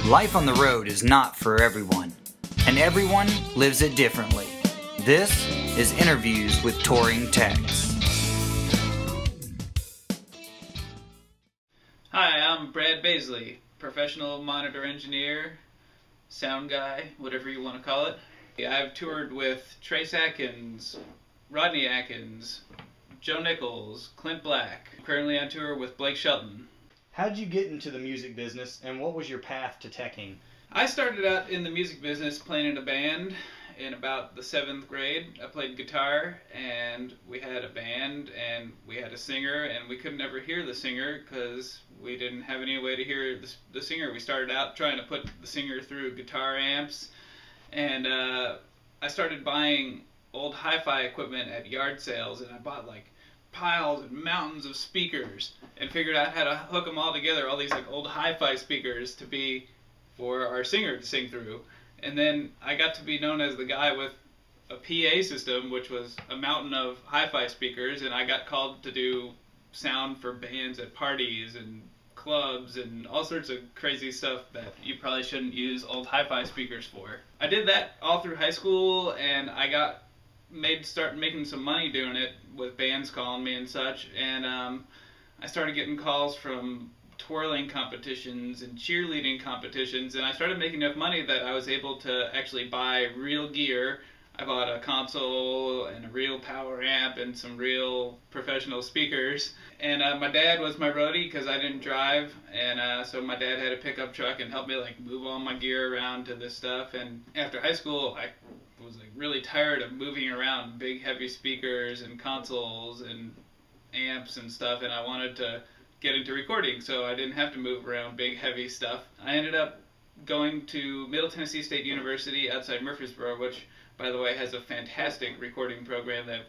Life on the road is not for everyone, and everyone lives it differently. This is Interviews with Touring Techs. Hi, I'm Brad Baisley, professional monitor engineer, sound guy, whatever you want to call it. I've toured with Trace Atkins, Rodney Atkins, Joe Nichols, Clint Black. Currently on tour with Blake Shelton. How'd you get into the music business, and what was your path to teching? I started out in the music business playing in a band in about the 7th grade. I played guitar, and we had a band, and we had a singer, and we couldn't ever hear the singer because we didn't have any way to hear the singer. We started out trying to put the singer through guitar amps, and I started buying old hi-fi equipment at yard sales, and I bought like piles and mountains of speakers and figured out how to hook them all together, all these like old hi-fi speakers to be for our singer to sing through. And then I got to be known as the guy with a PA system, which was a mountain of hi-fi speakers, and I got called to do sound for bands at parties and clubs and all sorts of crazy stuff that you probably shouldn't use old hi-fi speakers for. I did that all through high school, and I started making some money doing it with bands calling me and such, and I started getting calls from twirling competitions and cheerleading competitions, and I started making enough money that I was able to actually buy real gear. I bought a console and a real power amp and some real professional speakers, and my dad was my roadie because I didn't drive, and so my dad had a pickup truck and helped me like move all my gear around to this stuff. And after high school I was like really tired of moving around big heavy speakers and consoles and amps and stuff, and I wanted to get into recording so I didn't have to move around big heavy stuff. I ended up going to Middle Tennessee State University outside Murfreesboro, which by the way has a fantastic recording program. They have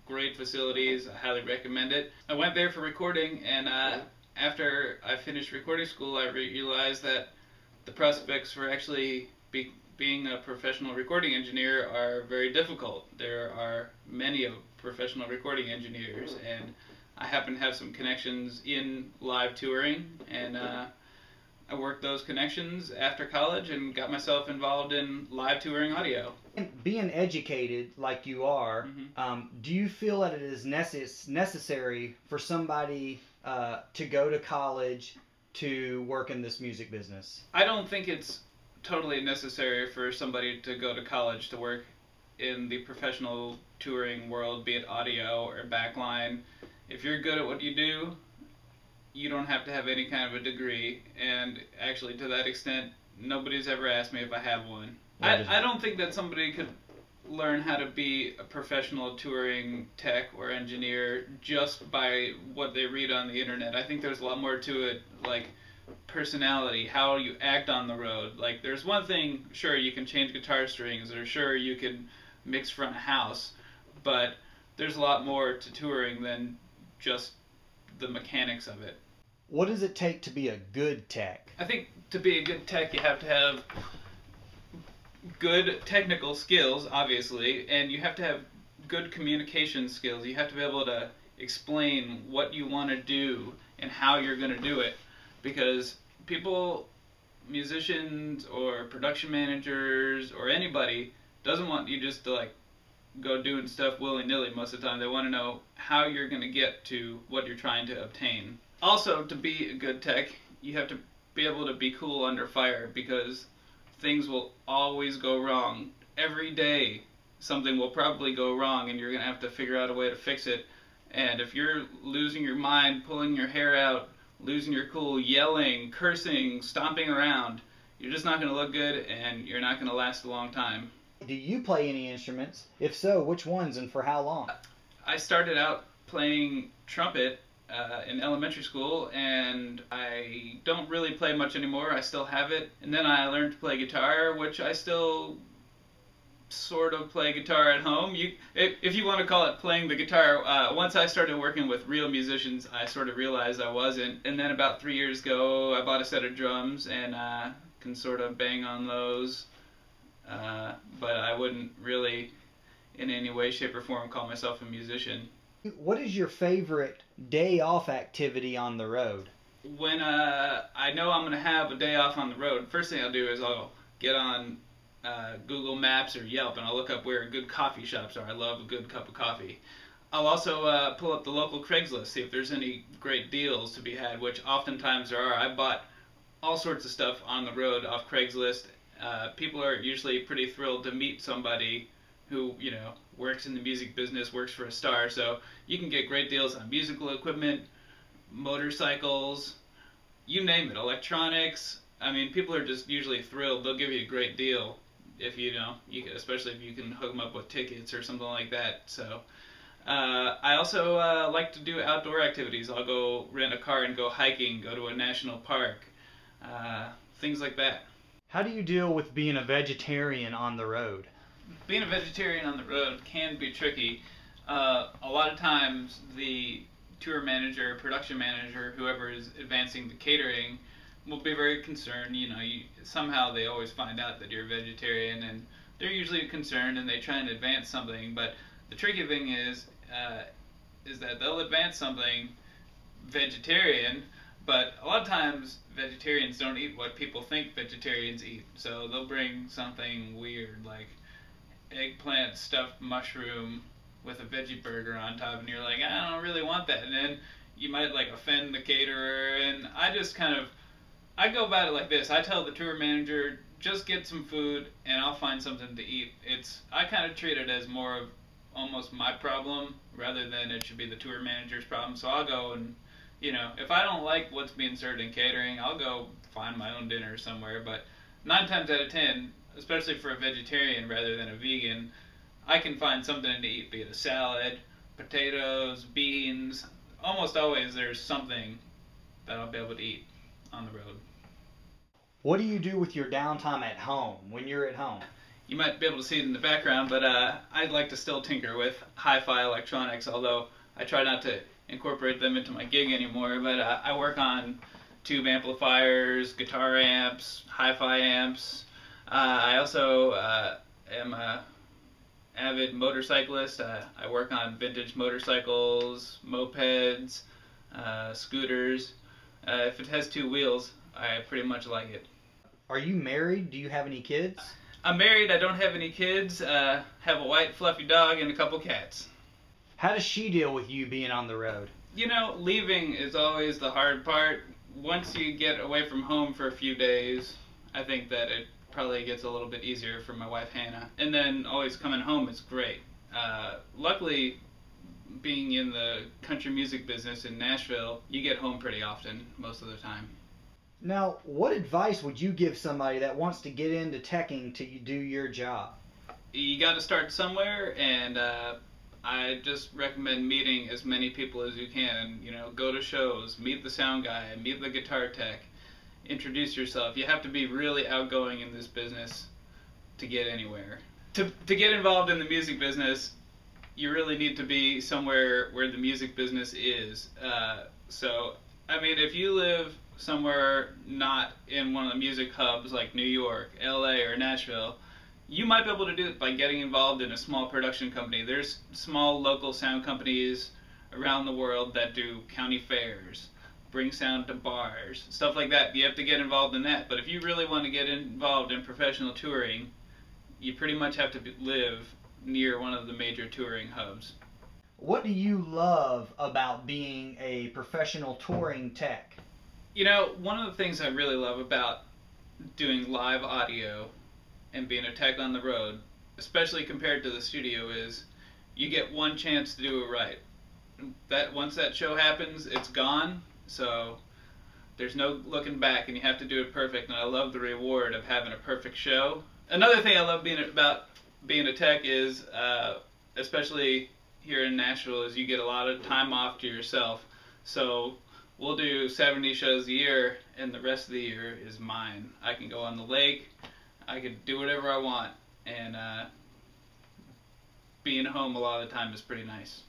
great facilities. I highly recommend it. I went there for recording, and after I finished recording school I realized that the prospects for actually being a professional recording engineer are very difficult. There are many professional recording engineers, and I happen to have some connections in live touring, and I worked those connections after college and got myself involved in live touring audio. Being educated like you are, do you feel that it is necessary for somebody to go to college to work in this music business? I don't think it's totally necessary for somebody to go to college to work in the professional touring world, be it audio or backline. If you're good at what you do, you don't have to have any kind of a degree, and actually to that extent nobody's ever asked me if I have one. I don't think that somebody could learn how to be a professional touring tech or engineer just by what they read on the internet. I think there's a lot more to it, like personality, how you act on the road. Like there's one thing, sure, you can change guitar strings, or sure, you can mix front of house, but there's a lot more to touring than just the mechanics of it. What does it take to be a good tech? I think to be a good tech you have to have good technical skills, obviously, and you have to have good communication skills. You have to be able to explain what you want to do and how you're going to do it, because people, musicians or production managers or anybody, doesn't want you just to like go doing stuff willy-nilly most of the time. They want to know how you're going to get to what you're trying to obtain. Also, to be a good tech, you have to be able to be cool under fire, because things will always go wrong. Every day something will probably go wrong, and you're going to have to figure out a way to fix it. And if you're losing your mind, pulling your hair out, losing your cool, yelling, cursing, stomping around, you're just not going to look good, and you're not going to last a long time. Do you play any instruments? If so, which ones and for how long? I started out playing trumpet in elementary school, and I don't really play much anymore. I still have it. And then I learned to play guitar, which I still sort of play guitar at home. If you want to call it playing the guitar. Once I started working with real musicians, I sort of realized I wasn't. And then about 3 years ago, I bought a set of drums, and can sort of bang on those. But I wouldn't really, in any way, shape, or form, call myself a musician. What is your favorite day off activity on the road? When I know I'm going to have a day off on the road, first thing I'll do is I'll get on Google Maps or Yelp and I'll look up where good coffee shops are. I love a good cup of coffee. I'll also pull up the local Craigslist, see if there's any great deals to be had, which oftentimes there are. I bought all sorts of stuff on the road off Craigslist. People are usually pretty thrilled to meet somebody who, you know, works in the music business, works for a star. So you can get great deals on musical equipment, motorcycles, you name it, electronics. I mean, people are just usually thrilled. They'll give you a great deal if you know, especially if you can hook them up with tickets or something like that. So I also like to do outdoor activities. I'll go rent a car and go hiking, go to a national park, things like that. How do you deal with being a vegetarian on the road? Being a vegetarian on the road can be tricky. A lot of times the tour manager, production manager, whoever is advancing the catering will be very concerned. You know, somehow they always find out that you're a vegetarian, and they're usually concerned and they try and advance something. But the tricky thing is that they'll advance something vegetarian, but a lot of times vegetarians don't eat what people think vegetarians eat. So they'll bring something weird like eggplant stuffed mushroom with a veggie burger on top, and you're like, I don't really want that, and then you might like offend the caterer. And I go about it like this. I tell the tour manager, just get some food and I'll find something to eat. I kind of treat it as more of almost my problem rather than it should be the tour manager's problem. So I'll go and, you know, if I don't like what's being served in catering, I'll go find my own dinner somewhere. But 9 times out of 10, especially for a vegetarian rather than a vegan, I can find something to eat, be it a salad, potatoes, beans. Almost always there's something that I'll be able to eat on the road. What do you do with your downtime at home, when you're at home? You might be able to see it in the background, but I'd like to still tinker with hi-fi electronics, although I try not to incorporate them into my gig anymore. But I work on tube amplifiers, guitar amps, hi-fi amps. I also am a avid motorcyclist. I work on vintage motorcycles, mopeds, scooters. If it has 2 wheels, I pretty much like it. Are you married? Do you have any kids? I'm married. I don't have any kids. Have a white fluffy dog and a couple cats. How does she deal with you being on the road? You know, leaving is always the hard part. Once you get away from home for a few days, I think that it probably gets a little bit easier for my wife Hannah. And then always coming home is great. Luckily, being in the country music business in Nashville, you get home pretty often most of the time. Now, what advice would you give somebody that wants to get into teching to do your job? You got to start somewhere, and I just recommend meeting as many people as you can. You know, go to shows, meet the sound guy, meet the guitar tech, introduce yourself. You have to be really outgoing in this business to get anywhere. To get involved in the music business, you really need to be somewhere where the music business is. So, I mean, if you live somewhere not in one of the music hubs like New York, LA, or Nashville, you might be able to do it by getting involved in a small production company. There's small local sound companies around the world that do county fairs, bring sound to bars, stuff like that. You have to get involved in that. But if you really want to get involved in professional touring, you pretty much have to live near one of the major touring hubs. What do you love about being a professional touring tech? You know, one of the things I really love about doing live audio and being a tech on the road, especially compared to the studio, is you get one chance to do it right. Once that show happens, it's gone, so there's no looking back, and you have to do it perfect, and I love the reward of having a perfect show. Another thing I love about being a tech is, especially here in Nashville, is you get a lot of time off to yourself. So we'll do 70 shows a year, and the rest of the year is mine. I can go on the lake, I can do whatever I want, and being home a lot of the time is pretty nice.